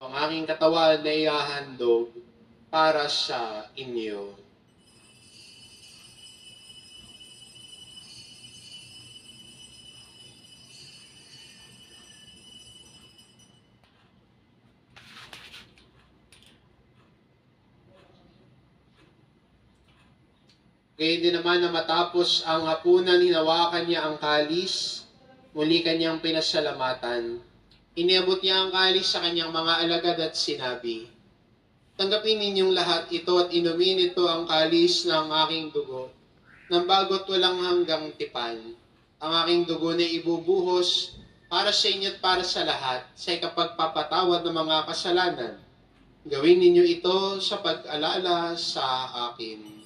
Ang aking katawan na ihahandog para sa inyo. Gayon din naman na matapos ang hapunan, hinawakan niya ang kalis, muli kanyang pinasalamatan. Iniabot niya ang kalis sa kanyang mga alagad at sinabi, "Tanggapin ninyong lahat ito at inumin ito ang kalis ng aking dugo, ng bago't walang hanggang tipan. Ang aking dugo na ibubuhos para sa inyo at para sa lahat sa ikapagpapatawad ng mga kasalanan. Gawin ninyo ito sa pag-alala sa akin."